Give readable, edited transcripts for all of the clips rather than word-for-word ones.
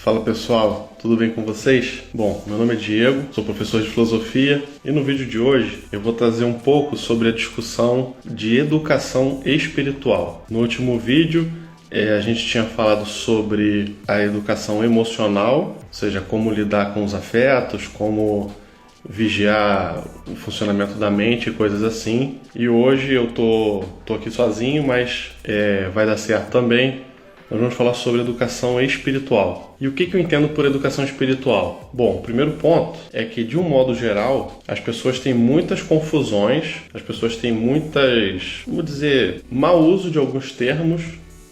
Fala pessoal, tudo bem com vocês? Bom, meu nome é Diego, sou professor de filosofia e no vídeo de hoje eu vou trazer um pouco sobre a discussão de educação espiritual. No último vídeo a gente tinha falado sobre a educação emocional, ou seja, como lidar com os afetos, como vigiar o funcionamento da mente e coisas assim. E hoje eu tô aqui sozinho, mas vai dar certo também. Nós vamos falar sobre educação espiritual. E o que eu entendo por educação espiritual? Bom, o primeiro ponto é que, de um modo geral, as pessoas têm muitas confusões, as pessoas têm mau uso de alguns termos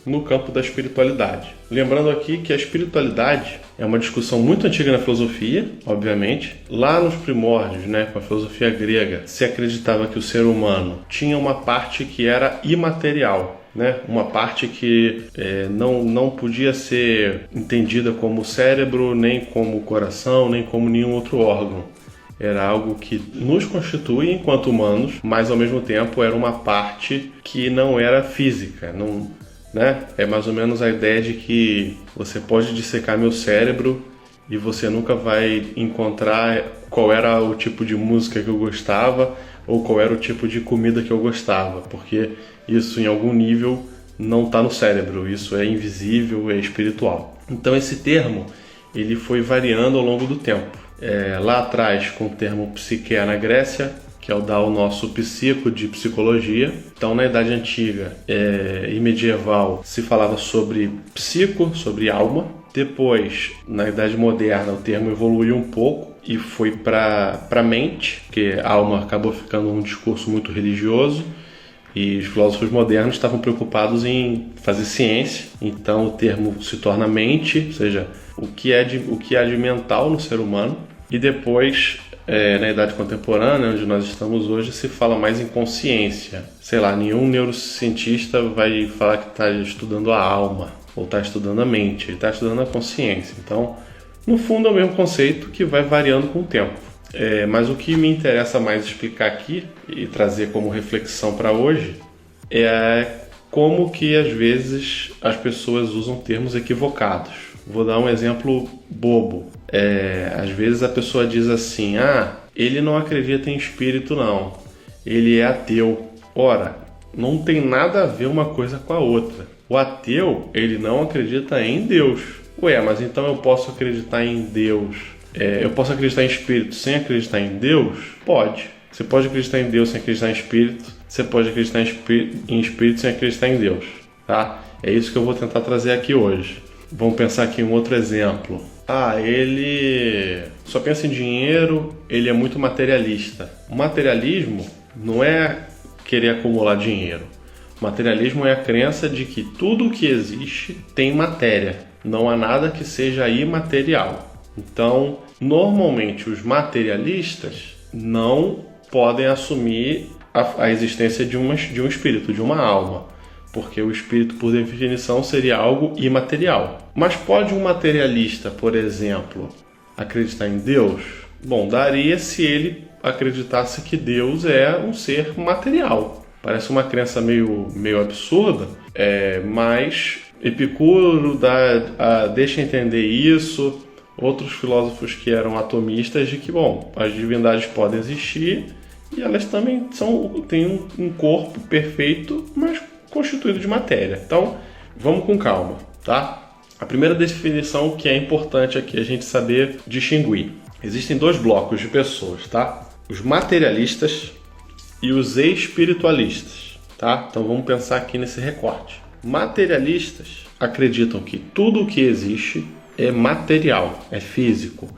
no campo da espiritualidade. Lembrando aqui que a espiritualidade é uma discussão muito antiga na filosofia, obviamente. Lá nos primórdios, com a filosofia grega, se acreditava que o ser humano tinha uma parte que era imaterial. Uma parte que não podia ser entendida como cérebro, nem como coração, nem como nenhum outro órgão. Era algo que nos constitui enquanto humanos, mas ao mesmo tempo era uma parte que não era física. É mais ou menos a ideia de que você pode dissecar meu cérebro e você nunca vai encontrar qual era o tipo de música que eu gostava ou qual era o tipo de comida que eu gostava, porque isso em algum nível não está no cérebro, isso é invisível, é espiritual. Então esse termo ele foi variando ao longo do tempo. Lá atrás com o termo psique na Grécia, que é o da o nosso psico de psicologia. Então na Idade Antiga e medieval se falava sobre psico, sobre alma. Depois, na Idade Moderna, o termo evoluiu um pouco e foi para mente, porque a alma acabou ficando um discurso muito religioso e os filósofos modernos estavam preocupados em fazer ciência. Então o termo se torna mente, ou seja, o que há de mental no ser humano. E depois, na Idade Contemporânea, onde nós estamos hoje, se fala mais em consciência. Nenhum neurocientista vai falar que está estudando a alma ou está estudando a mente, ele está estudando a consciência. Então, no fundo, é o mesmo conceito que vai variando com o tempo. Mas o que me interessa mais explicar aqui e trazer como reflexão para hoje é como que às vezes as pessoas usam termos equivocados. Vou dar um exemplo bobo. Às vezes a pessoa diz assim: ele não acredita em espírito não, ele é ateu. Ora, não tem nada a ver uma coisa com a outra. O ateu, ele não acredita em Deus. Mas então eu posso acreditar em Deus? Eu posso acreditar em espírito sem acreditar em Deus? Pode. Você pode acreditar em Deus sem acreditar em espírito. Você pode acreditar em espírito sem acreditar em Deus. Tá? É isso que eu vou tentar trazer aqui hoje. Vamos pensar aqui em um outro exemplo. Ele só pensa em dinheiro, ele é muito materialista. O materialismo não é querer acumular dinheiro. O materialismo é a crença de que tudo o que existe tem matéria. Não há nada que seja imaterial. Então, normalmente, os materialistas não podem assumir a existência de um espírito, de uma alma, porque o espírito, por definição, seria algo imaterial. Mas pode um materialista, por exemplo, acreditar em Deus? Bom, daria se ele acreditasse que Deus é um ser material. Parece uma crença meio absurda, mas Epicuro deixa entender isso. Outros filósofos que eram atomistas de que, as divindades podem existir e elas também têm um corpo perfeito, mas constituído de matéria. Então, vamos com calma, tá? A primeira definição que é importante aqui a gente saber distinguir. Existem dois blocos de pessoas, tá? Os materialistas e os espiritualistas, tá? Então vamos pensar aqui nesse recorte. Materialistas acreditam que tudo o que existe é material, é físico,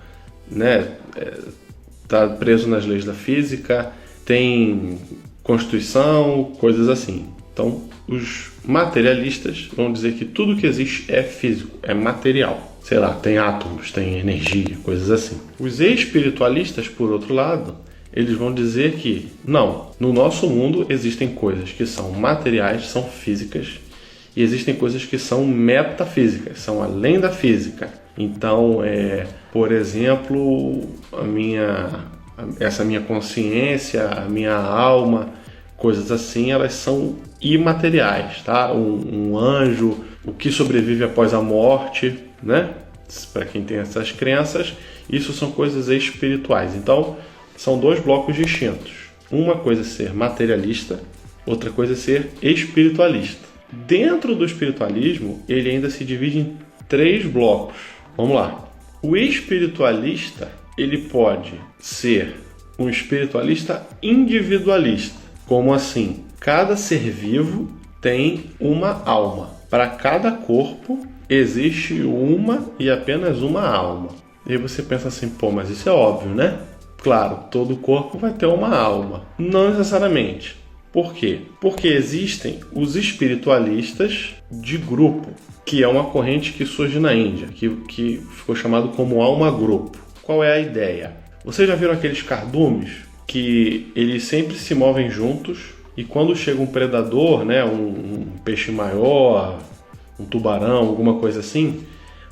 tá preso nas leis da física, tem constituição, coisas assim. Então, os materialistas vão dizer que tudo que existe é físico, é material. Tem átomos, tem energia, coisas assim. Os espiritualistas, por outro lado, eles vão dizer que, não, no nosso mundo existem coisas que são materiais, são físicas, e existem coisas que são metafísicas, são além da física. Então, por exemplo, essa minha consciência, a minha alma, coisas assim, elas são imateriais, tá? Um anjo, o que sobrevive após a morte, para quem tem essas crenças, isso são coisas espirituais. Então, são dois blocos distintos. Uma coisa é ser materialista, outra coisa é ser espiritualista. Dentro do espiritualismo, ele ainda se divide em 3 blocos. Vamos lá. O espiritualista, ele pode ser um espiritualista individualista. Como assim? Cada ser vivo tem uma alma. Para cada corpo existe uma e apenas uma alma. E aí você pensa assim, pô, mas isso é óbvio, né? Claro, todo corpo vai ter uma alma. Não necessariamente. Por quê? Porque existem os espiritualistas de grupo, que é uma corrente que surge na Índia, que ficou chamado como alma-grupo. Qual é a ideia? Vocês já viram aqueles cardumes que eles sempre se movem juntos e quando chega um predador, né, um peixe maior, um tubarão, alguma coisa assim,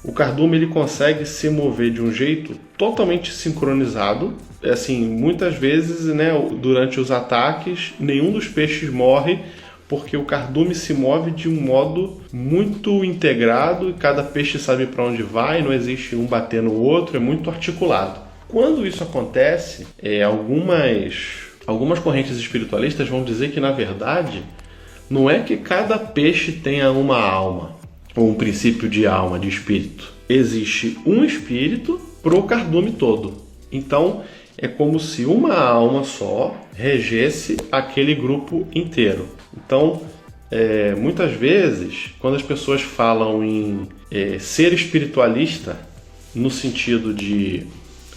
o cardume ele consegue se mover de um jeito totalmente sincronizado. Assim, muitas vezes, né, durante os ataques, nenhum dos peixes morre porque o cardume se move de um modo muito integrado e cada peixe sabe para onde vai, não existe um bater no outro, é muito articulado. Quando isso acontece, algumas correntes espiritualistas vão dizer que, na verdade, não é que cada peixe tenha uma alma, ou um princípio de alma, de espírito. Existe um espírito para o cardume todo. Então, é como se uma alma só regesse aquele grupo inteiro. Então, muitas vezes, quando as pessoas falam em ser espiritualista, no sentido de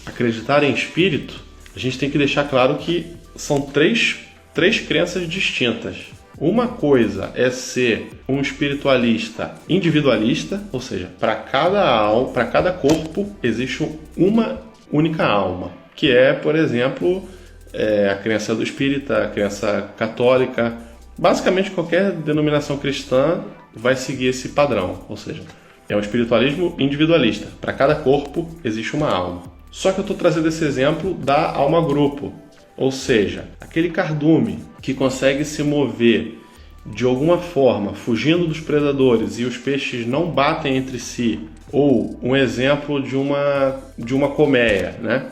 acreditar em espírito, a gente tem que deixar claro que são três crenças distintas. Uma coisa é ser um espiritualista individualista, ou seja, para cada corpo existe uma única alma, que é, por exemplo, a crença do espírita, a crença católica. Basicamente, qualquer denominação cristã vai seguir esse padrão, ou seja, é um espiritualismo individualista. Para cada corpo existe uma alma. Só que eu estou trazendo esse exemplo da alma-grupo, ou seja, aquele cardume que consegue se mover de alguma forma, fugindo dos predadores e os peixes não batem entre si, ou um exemplo de uma colmeia, né?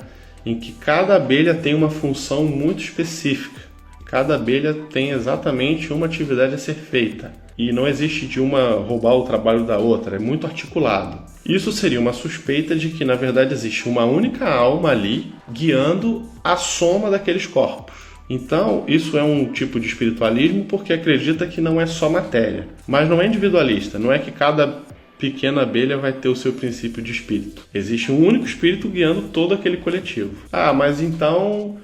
Em que cada abelha tem uma função muito específica. Cada abelha tem exatamente uma atividade a ser feita. E não existe de uma roubar o trabalho da outra, é muito articulado. Isso seria uma suspeita de que, na verdade, existe uma única alma ali guiando a soma daqueles corpos. Então, isso é um tipo de espiritualismo porque acredita que não é só matéria. Mas não é individualista, não é que cada pequena abelha vai ter o seu princípio de espírito. Existe um único espírito guiando todo aquele coletivo. Ah, mas então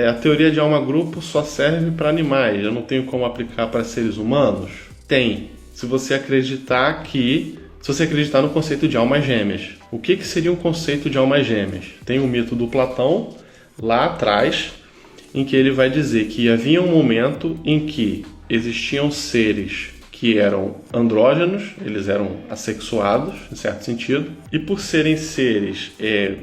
a teoria de alma-grupo só serve para animais, eu não tenho como aplicar para seres humanos? Tem, se você acreditar no conceito de almas gêmeas. O que seria um conceito de almas gêmeas? Tem o mito do Platão, lá atrás, em que ele vai dizer que havia um momento em que existiam seres que eram andrógenos, eles eram assexuados, em certo sentido, e por serem seres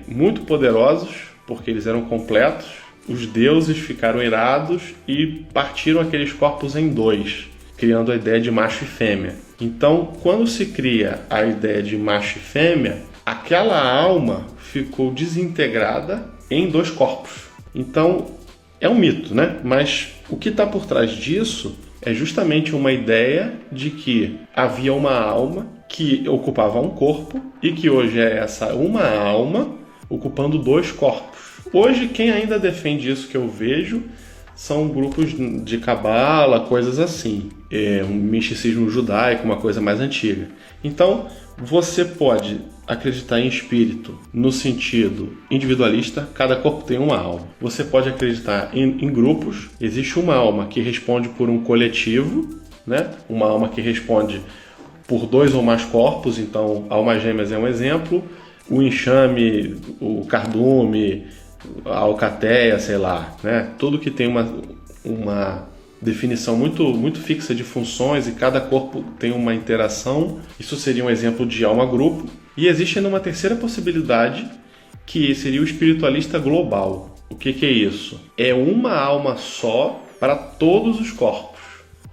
muito poderosos, porque eles eram completos, os deuses ficaram irados e partiram aqueles corpos em 2, criando a ideia de macho e fêmea. Então, quando se cria a ideia de macho e fêmea, aquela alma ficou desintegrada em 2 corpos. Então, é um mito, né? Mas o que está por trás disso é justamente uma ideia de que havia uma alma que ocupava um corpo e que hoje é essa uma alma ocupando 2 corpos. Hoje, quem ainda defende isso que eu vejo são grupos de cabala, coisas assim. Um misticismo judaico, uma coisa mais antiga. Então, você pode acreditar em espírito no sentido individualista, cada corpo tem uma alma. Você pode acreditar em grupos, existe uma alma que responde por um coletivo, né? Uma alma que responde por 2 ou mais corpos, então almas gêmeas é um exemplo, o enxame, o cardume, a alcateia, sei lá, né? Tudo que tem uma definição muito fixa de funções e cada corpo tem uma interação, isso seria um exemplo de alma-grupo. E existe ainda uma terceira possibilidade, que seria o espiritualista global. O que é isso? É uma alma só para todos os corpos.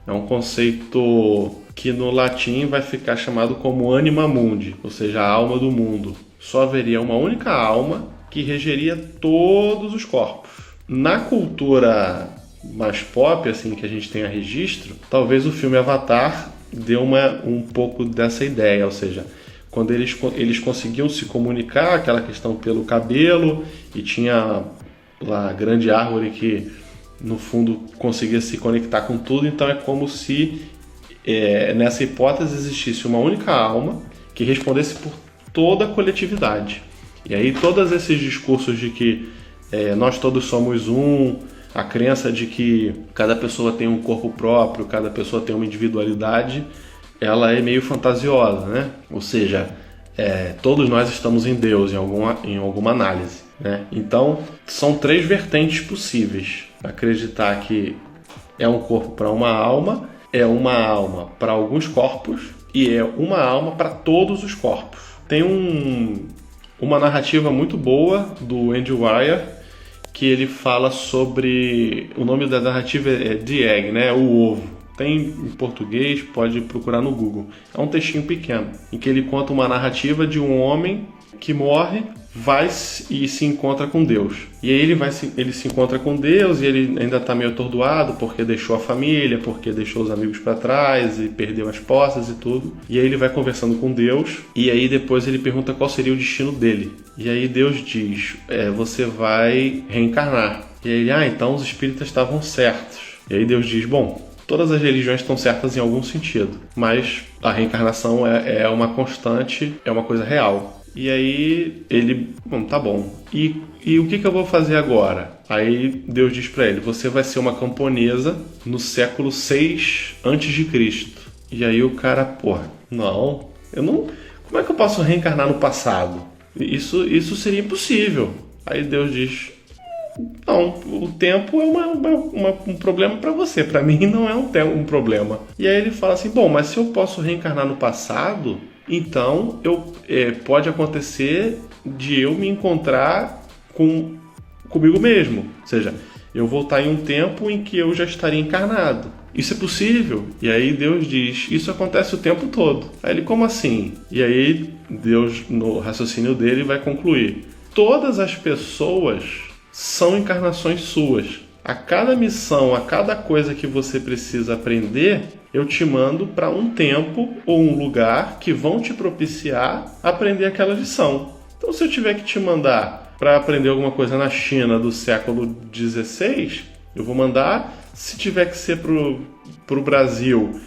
É um conceito que no latim vai ficar chamado como anima mundi, ou seja, a alma do mundo. Só haveria uma única alma que regeria todos os corpos. Na cultura mais pop, assim, que a gente tem a registro, talvez o filme Avatar deu um pouco dessa ideia, ou seja, quando eles conseguiam se comunicar, aquela questão pelo cabelo, e tinha lá a grande árvore que no fundo conseguia se conectar com tudo, então é como se nessa hipótese existisse uma única alma que respondesse por toda a coletividade. E aí todos esses discursos de que nós todos somos um, a crença de que cada pessoa tem um corpo próprio, cada pessoa tem uma individualidade, ela é meio fantasiosa, né? Ou seja, todos nós estamos em Deus em alguma análise, né? Então, são 3 vertentes possíveis. Acreditar que é um corpo para uma alma, é uma alma para alguns corpos e é uma alma para todos os corpos. Tem uma narrativa muito boa do Andy Weir, que ele fala sobre... O nome da narrativa é The Egg, né? O ovo. Tem em português, pode procurar no Google. É um textinho pequeno, em que ele conta uma narrativa de um homem que morre, vai e se encontra com Deus. E aí ele se encontra com Deus e ele ainda está meio atordoado porque deixou a família, porque deixou os amigos para trás e perdeu as posses e tudo. E aí ele vai conversando com Deus e aí depois ele pergunta qual seria o destino dele. E aí Deus diz, você vai reencarnar. E aí ele, então os espíritas estavam certos. E aí Deus diz, bom, todas as religiões estão certas em algum sentido, mas a reencarnação é uma constante, é uma coisa real. E aí ele, tá bom, e o que eu vou fazer agora? Aí Deus diz para ele, você vai ser uma camponesa no século 6 a.C. E aí o cara, não, como é que eu posso reencarnar no passado? Isso seria impossível. Aí Deus diz, não, o tempo é um problema para você, para mim não é um problema. E aí ele fala assim, mas se eu posso reencarnar no passado, então pode acontecer de eu me encontrar comigo mesmo. Ou seja, eu vou estar em um tempo em que eu já estaria encarnado. Isso é possível? E aí Deus diz, isso acontece o tempo todo. Aí ele, como assim? E aí Deus, no raciocínio dele, vai concluir. Todas as pessoas são encarnações suas. A cada missão, a cada coisa que você precisa aprender, eu te mando para um tempo ou um lugar que vão te propiciar aprender aquela lição. Então, se eu tiver que te mandar para aprender alguma coisa na China do século XVI, eu vou mandar. Se tiver que ser para o Brasil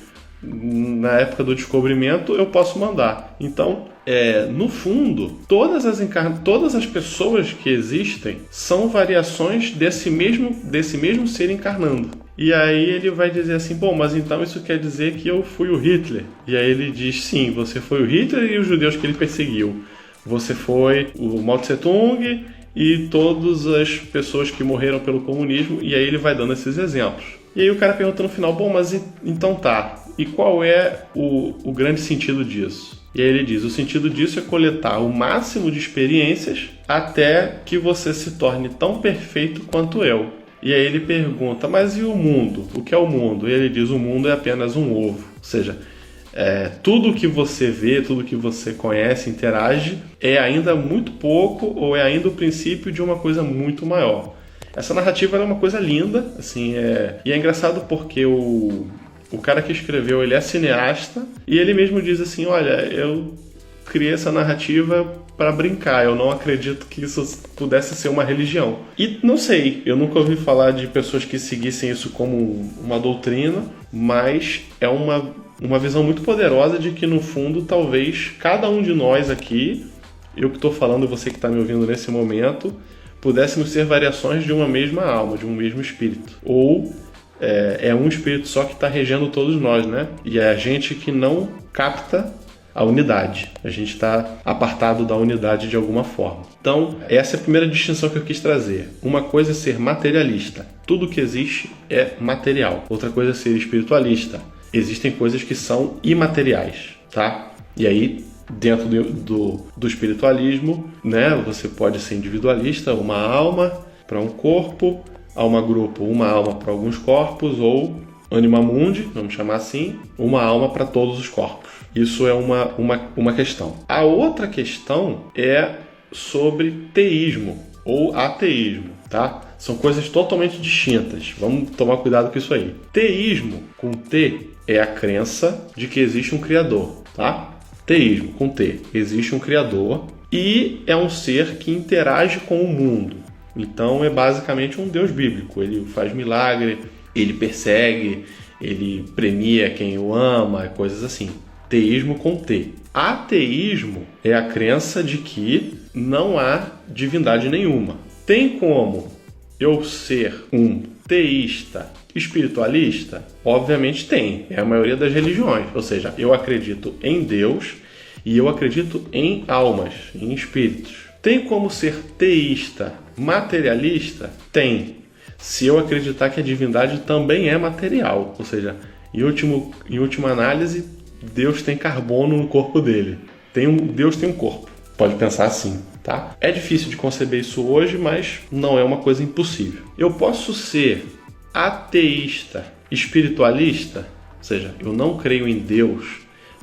na época do descobrimento, eu posso mandar. Então, no fundo, todas as pessoas que existem são variações desse mesmo ser encarnando. E aí ele vai dizer assim, mas então isso quer dizer que eu fui o Hitler? E aí ele diz, sim, você foi o Hitler e os judeus que ele perseguiu. Você foi o Mao Tse Tung e todas as pessoas que morreram pelo comunismo. E aí ele vai dando esses exemplos. E aí o cara pergunta no final, mas então tá, e qual é o grande sentido disso? E aí ele diz, o sentido disso é coletar o máximo de experiências até que você se torne tão perfeito quanto eu. E aí ele pergunta, mas e o mundo? O que é o mundo? E ele diz, o mundo é apenas um ovo. Ou seja, tudo que você vê, tudo que você conhece, interage, é ainda muito pouco ou é ainda o princípio de uma coisa muito maior. Essa narrativa é uma coisa linda, assim, e é engraçado porque o cara que escreveu, ele é cineasta e ele mesmo diz assim, olha, eu criei essa narrativa para brincar, eu não acredito que isso pudesse ser uma religião. E não sei, eu nunca ouvi falar de pessoas que seguissem isso como uma doutrina, mas é uma visão muito poderosa de que no fundo talvez cada um de nós aqui, eu que estou falando e você que está me ouvindo nesse momento, pudéssemos ser variações de uma mesma alma, de um mesmo espírito. Ou é um espírito só que está regendo todos nós, né? E é a gente que não capta a unidade. A gente está apartado da unidade de alguma forma. Então, essa é a primeira distinção que eu quis trazer. Uma coisa é ser materialista. Tudo que existe é material. Outra coisa é ser espiritualista. Existem coisas que são imateriais, tá? E aí, dentro do espiritualismo, né, você pode ser individualista, uma alma para um corpo, alma grupo, uma alma para alguns corpos, ou anima mundi, vamos chamar assim, uma alma para todos os corpos. Isso é uma questão. A outra questão é sobre teísmo ou ateísmo, tá? São coisas totalmente distintas. Vamos tomar cuidado com isso aí. Teísmo, com T, é a crença de que existe um Criador, tá? Teísmo, com T, existe um Criador e é um ser que interage com o mundo. Então é basicamente um Deus bíblico. Ele faz milagre, ele persegue, ele premia quem o ama, coisas assim. Teísmo com T. Ateísmo é a crença de que não há divindade nenhuma. Tem como eu ser um teísta espiritualista? Obviamente tem. É a maioria das religiões. Ou seja, eu acredito em Deus e eu acredito em almas, em espíritos. Tem como ser teísta materialista? Tem. Se eu acreditar que a divindade também é material. Ou seja, em última análise, Deus tem carbono no corpo dele. Deus tem um corpo. Pode pensar assim, tá? É difícil de conceber isso hoje, mas não é uma coisa impossível. Eu posso ser ateísta espiritualista? Ou seja, eu não creio em Deus,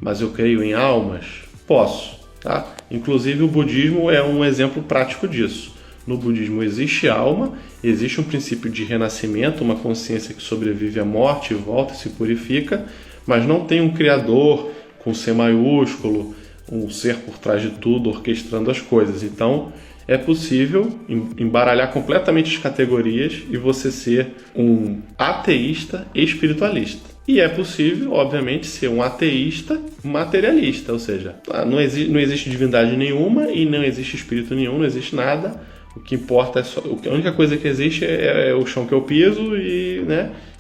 mas eu creio em almas? Posso, tá? Inclusive o budismo é um exemplo prático disso. No budismo existe alma, existe um princípio de renascimento, uma consciência que sobrevive à morte e volta e se purifica, mas não tem um criador com C maiúsculo, um ser por trás de tudo, orquestrando as coisas. Então, é possível embaralhar completamente as categorias e você ser um ateísta espiritualista. E é possível, obviamente, ser um ateísta materialista, ou seja, não existe divindade nenhuma e não existe espírito nenhum, não existe nada. O que importa é só... A única coisa que existe é o chão que eu piso e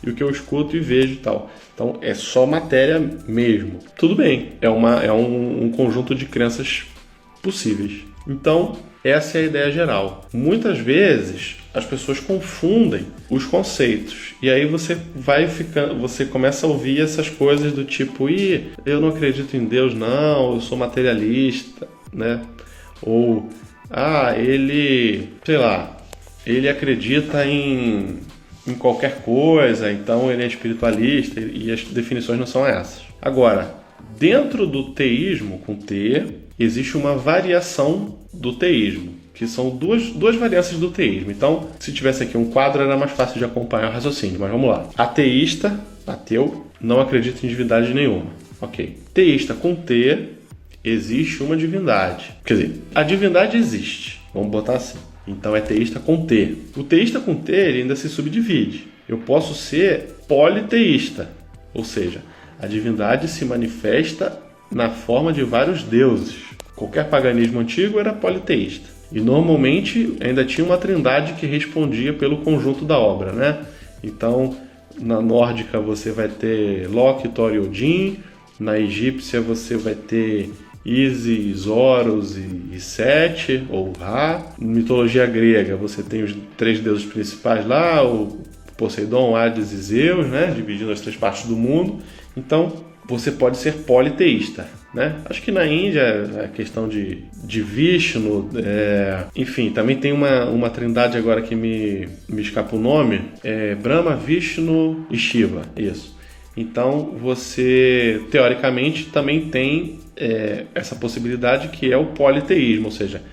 o que eu escuto e vejo e tal. Então, é só matéria mesmo. Tudo bem, é um conjunto de crenças possíveis. Então, essa é a ideia geral. Muitas vezes, as pessoas confundem os conceitos. E aí você começa a ouvir essas coisas do tipo, eu não acredito em Deus não, eu sou materialista, né? Ou... ele acredita em qualquer coisa, então ele é espiritualista, e as definições não são essas. Agora, dentro do teísmo, com T, existe uma variação do teísmo, que são duas variâncias do teísmo. Então, se tivesse aqui um quadro, era mais fácil de acompanhar o raciocínio, mas vamos lá. Ateísta, ateu, não acredita em divindade nenhuma. Ok. Teísta, com T, existe uma divindade. Quer dizer, a divindade existe. Vamos botar assim. Então é teísta com T. O teísta com T ele ainda se subdivide. Eu posso ser politeísta. Ou seja, a divindade se manifesta na forma de vários deuses. Qualquer paganismo antigo era politeísta. E normalmente ainda tinha uma trindade que respondia pelo conjunto da obra, né? Então, na nórdica você vai ter Loki, Thor e Odin. Na egípcia você vai ter Isis, Horus e Sete, ou Ra. Na mitologia grega você tem os 3 deuses principais lá, o Poseidon, Hades e Zeus, né? Dividindo as 3 partes do mundo. Então você pode ser politeísta, né? Acho que na Índia a questão de Vishnu, enfim, também tem uma trindade agora que me escapa o nome, Brahma, Vishnu e Shiva, isso. Então você, teoricamente, também tem essa possibilidade que é o politeísmo, ou seja,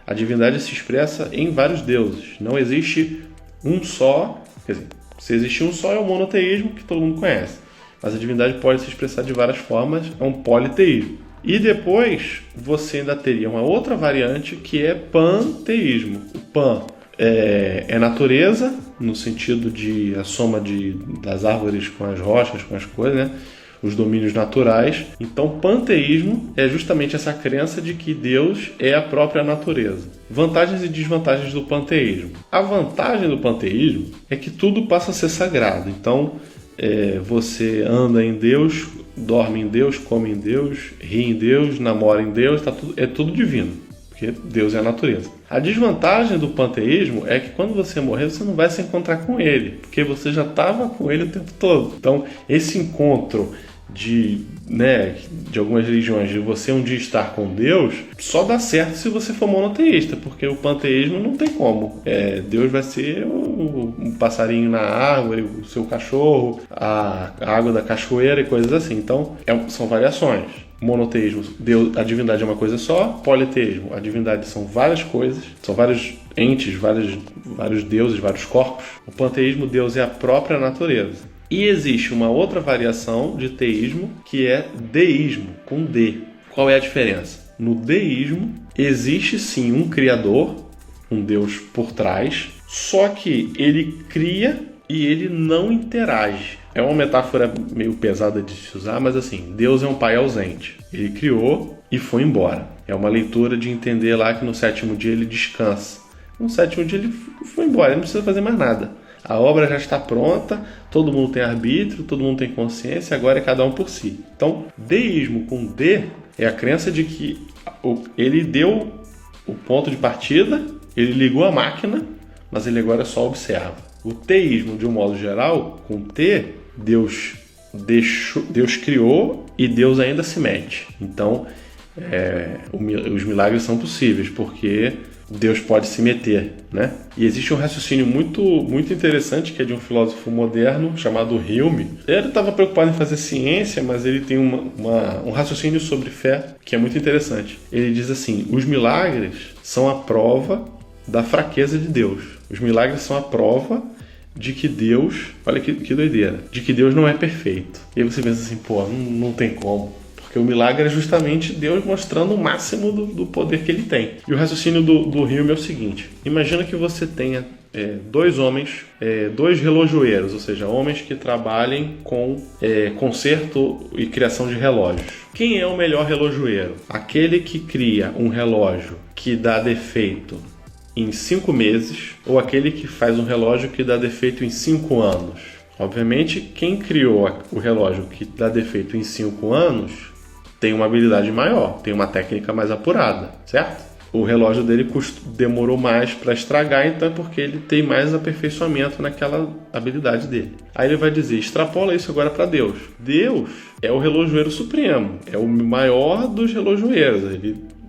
a divindade se expressa em vários deuses. Não existe um só, quer dizer, se existe um só é o monoteísmo que todo mundo conhece, mas a divindade pode se expressar de várias formas, é um politeísmo. E depois você ainda teria uma outra variante que é panteísmo. O pan é natureza, no sentido de a soma das árvores com as rochas, com as coisas, né? Os domínios naturais. Então, panteísmo é justamente essa crença de que Deus é a própria natureza. Vantagens e desvantagens do panteísmo. A vantagem do panteísmo é que tudo passa a ser sagrado. Então, você anda em Deus, dorme em Deus, come em Deus, ri em Deus, namora em Deus, é tudo divino, porque Deus é a natureza. A desvantagem do panteísmo é que quando você morrer, você não vai se encontrar com ele, porque você já estava com ele o tempo todo. Então, esse encontro de algumas religiões, de você um dia estar com Deus, só dá certo se você for monoteísta, porque o panteísmo não tem como. Deus vai ser um passarinho na árvore, o seu cachorro, a água da cachoeira e coisas assim. Então, são variações. Monoteísmo, Deus, a divindade é uma coisa só. Politeísmo, a divindade são várias coisas, são vários entes, vários deuses, vários corpos. O panteísmo, Deus é a própria natureza. E existe uma outra variação de teísmo que é deísmo, com D. Qual é a diferença? No deísmo, existe sim um criador, um Deus por trás, só que ele cria e ele não interage. É uma metáfora meio pesada de se usar, mas assim, Deus é um pai ausente. Ele criou e foi embora. É uma leitura de entender lá que no 7º dia ele descansa. No 7º dia ele foi embora, ele não precisa fazer mais nada. A obra já está pronta, todo mundo tem arbítrio, todo mundo tem consciência, agora é cada um por si. Então, deísmo com D é a crença de que ele deu o ponto de partida, ele ligou a máquina, mas ele agora só observa. O teísmo, de um modo geral, com T, Deus criou e Deus ainda se mete. Então, os milagres são possíveis, porque Deus pode se meter, né? E existe um raciocínio muito, muito interessante que é de um filósofo moderno chamado Hume. Ele estava preocupado em fazer ciência, mas ele tem um raciocínio sobre fé que é muito interessante. Ele diz assim: os milagres são a prova da fraqueza de Deus. Os milagres são a prova de que Deus, olha que doideira, de que Deus não é perfeito. E aí você pensa assim, não tem como. Porque o milagre é justamente Deus mostrando o máximo do poder que ele tem. E o raciocínio do Hume é o seguinte: imagina que você tenha dois homens, dois relojoeiros, ou seja, homens que trabalhem com conserto e criação de relógios. Quem é o melhor relojoeiro? Aquele que cria um relógio que dá defeito em 5 meses ou aquele que faz um relógio que dá defeito em 5 anos? Obviamente, quem criou o relógio que dá defeito em 5 anos tem uma habilidade maior, tem uma técnica mais apurada, certo? O relógio dele demorou mais para estragar, então é porque ele tem mais aperfeiçoamento naquela habilidade dele. Aí ele vai dizer, extrapola isso agora para Deus. Deus é o relojoeiro supremo, é o maior dos relojoeiros,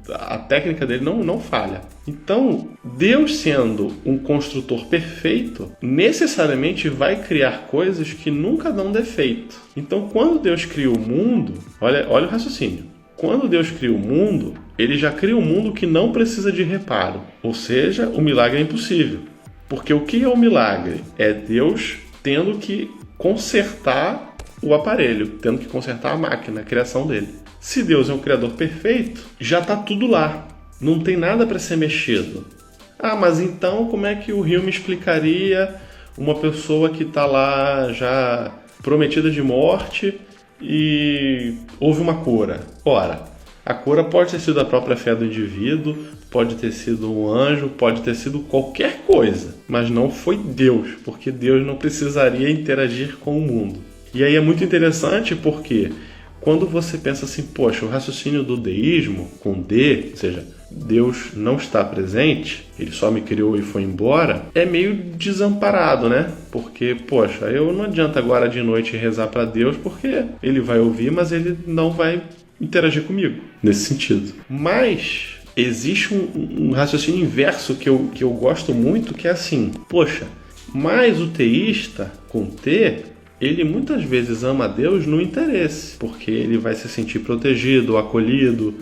a técnica dele não falha. Então, Deus sendo um construtor perfeito, necessariamente vai criar coisas que nunca dão defeito. Então, quando Deus cria o mundo, olha o raciocínio. Quando Deus cria o mundo, ele já cria um mundo que não precisa de reparo. Ou seja, o milagre é impossível. Porque o que é o milagre? É Deus tendo que consertar o aparelho, tendo que consertar a máquina, a criação dele. Se Deus é um criador perfeito, já está tudo lá. Não tem nada para ser mexido. Mas então como é que o Hume explicaria uma pessoa que está lá já prometida de morte e houve uma cura? Ora, a cura pode ter sido a própria fé do indivíduo, pode ter sido um anjo, pode ter sido qualquer coisa, mas não foi Deus, porque Deus não precisaria interagir com o mundo. E aí é muito interessante porque quando você pensa assim, poxa, o raciocínio do deísmo, com D, ou seja, Deus não está presente, ele só me criou e foi embora, é meio desamparado, né? Porque, poxa, eu não adianta agora de noite rezar para Deus, porque ele vai ouvir, mas ele não vai interagir comigo, nesse sentido. Mas existe um raciocínio inverso que eu gosto muito, que é assim, poxa, mas o teísta, com T, ele muitas vezes ama a Deus no interesse, porque ele vai se sentir protegido, acolhido,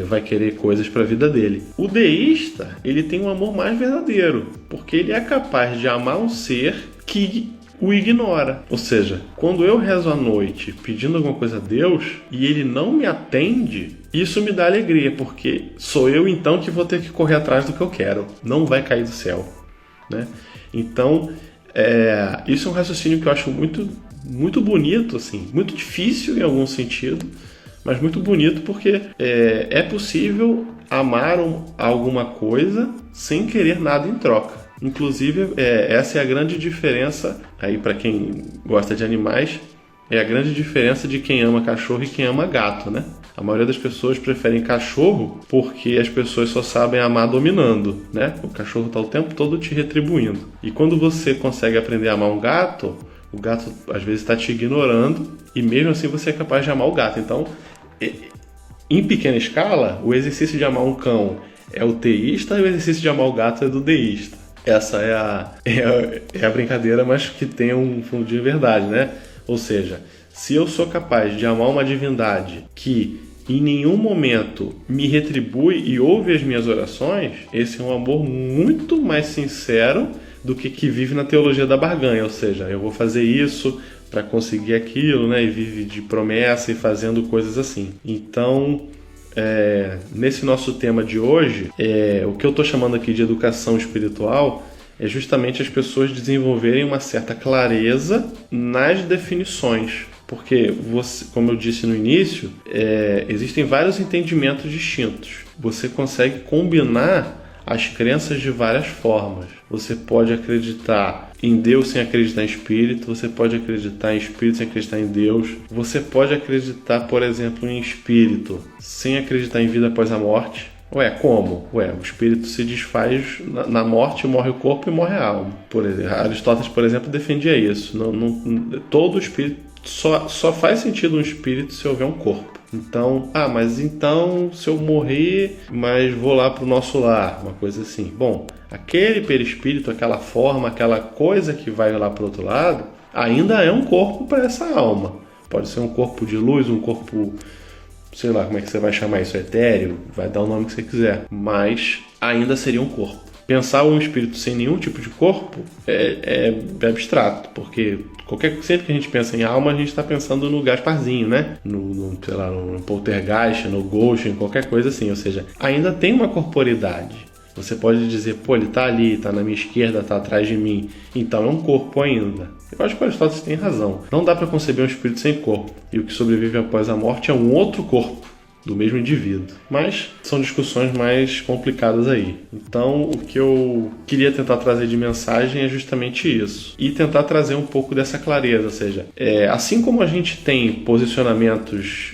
vai querer coisas para a vida dele. O deísta, ele tem um amor mais verdadeiro, porque ele é capaz de amar um ser que o ignora. Ou seja, quando eu rezo à noite pedindo alguma coisa a Deus e ele não me atende, isso me dá alegria, porque sou eu então que vou ter que correr atrás do que eu quero. Não vai cair do céu, né? Então, isso é um raciocínio que eu acho muito, muito bonito, assim, muito difícil em algum sentido, mas muito bonito porque é possível amar alguma coisa sem querer nada em troca. Inclusive, essa é a grande diferença, aí para quem gosta de animais, é a grande diferença de quem ama cachorro e quem ama gato, né? A maioria das pessoas preferem cachorro porque as pessoas só sabem amar dominando, né? O cachorro está o tempo todo te retribuindo. E quando você consegue aprender a amar um gato, O gato às vezes está te ignorando e mesmo assim você é capaz de amar o gato. Então, em pequena escala, o exercício de amar um cão é o teísta e o exercício de amar o gato é do deísta. Essa é a brincadeira, mas que tem um fundo de verdade, né? Ou seja, se eu sou capaz de amar uma divindade que em nenhum momento me retribui e ouve as minhas orações, esse é um amor muito mais sincero do que vive na teologia da barganha, ou seja, eu vou fazer isso para conseguir aquilo, né? E vive de promessa e fazendo coisas assim. Então, nesse nosso tema de hoje, o que eu estou chamando aqui de educação espiritual é justamente as pessoas desenvolverem uma certa clareza nas definições. Porque, como eu disse no início, existem vários entendimentos distintos. Você consegue combinar as crenças de várias formas. Você pode acreditar em Deus sem acreditar em espírito, você pode acreditar em espírito sem acreditar em Deus, você pode acreditar, por exemplo, em espírito sem acreditar em vida após a morte. Como? O espírito se desfaz na morte, morre o corpo e morre a alma. Por exemplo, Aristóteles, por exemplo, defendia isso. Todo espírito só faz sentido um espírito se houver um corpo. Então, mas então se eu morrer, mas vou lá para o nosso lar, uma coisa assim. Bom, aquele perispírito, aquela forma, aquela coisa que vai lá para o outro lado, ainda é um corpo para essa alma. Pode ser um corpo de luz, um corpo, sei lá como é que você vai chamar isso, etéreo, vai dar o nome que você quiser, mas ainda seria um corpo. Pensar um espírito sem nenhum tipo de corpo é abstrato, porque sempre que a gente pensa em alma, a gente está pensando no Gasparzinho, né? No Poltergeist, no Ghost, em qualquer coisa assim. Ou seja, ainda tem uma corporidade. Você pode dizer, ele está ali, está na minha esquerda, está atrás de mim. Então é um corpo ainda. Eu acho que o Aristóteles tem razão. Não dá para conceber um espírito sem corpo. E o que sobrevive após a morte é um outro corpo do mesmo indivíduo. Mas são discussões mais complicadas aí. Então, o que eu queria tentar trazer de mensagem é justamente isso. E tentar trazer um pouco dessa clareza. Ou seja, assim como a gente tem posicionamentos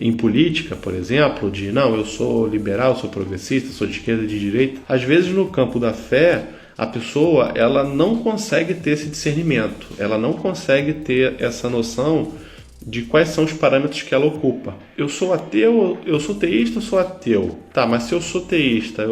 em política, por exemplo, de não, eu sou liberal, sou progressista, sou de esquerda, de direita, às vezes no campo da fé, a pessoa ela não consegue ter esse discernimento, ela não consegue ter essa noção de quais são os parâmetros que ela ocupa. Eu sou ateu, eu sou teísta ou sou ateu? Tá, mas se eu sou teísta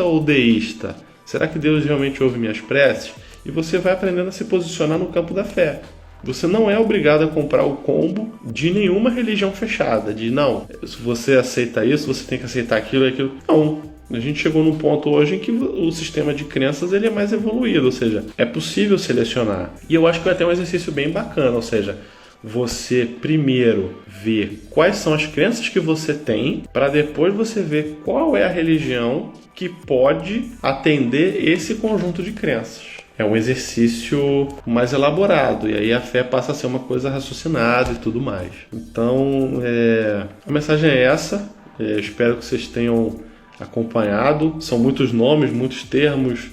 ou deísta? Será que Deus realmente ouve minhas preces? E você vai aprendendo a se posicionar no campo da fé. Você não é obrigado a comprar o combo de nenhuma religião fechada, de não, se você aceita isso, você tem que aceitar aquilo e aquilo. Não. A gente chegou num ponto hoje em que o sistema de crenças ele é mais evoluído, ou seja, é possível selecionar. E eu acho que é até um exercício bem bacana, ou seja, você primeiro ver quais são as crenças que você tem, para depois você ver qual é a religião que pode atender esse conjunto de crenças. É um exercício mais elaborado, e aí a fé passa a ser uma coisa raciocinada e tudo mais. Então, a mensagem é essa. Espero que vocês tenham acompanhado. São muitos nomes, muitos termos,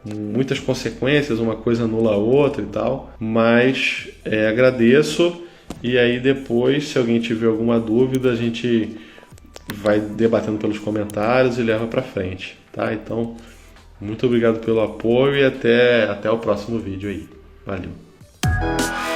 muitas consequências, uma coisa anula a outra e tal, mas agradeço, e aí depois, se alguém tiver alguma dúvida, a gente vai debatendo pelos comentários e leva para frente, tá? Então, muito obrigado pelo apoio e até o próximo vídeo aí. Valeu!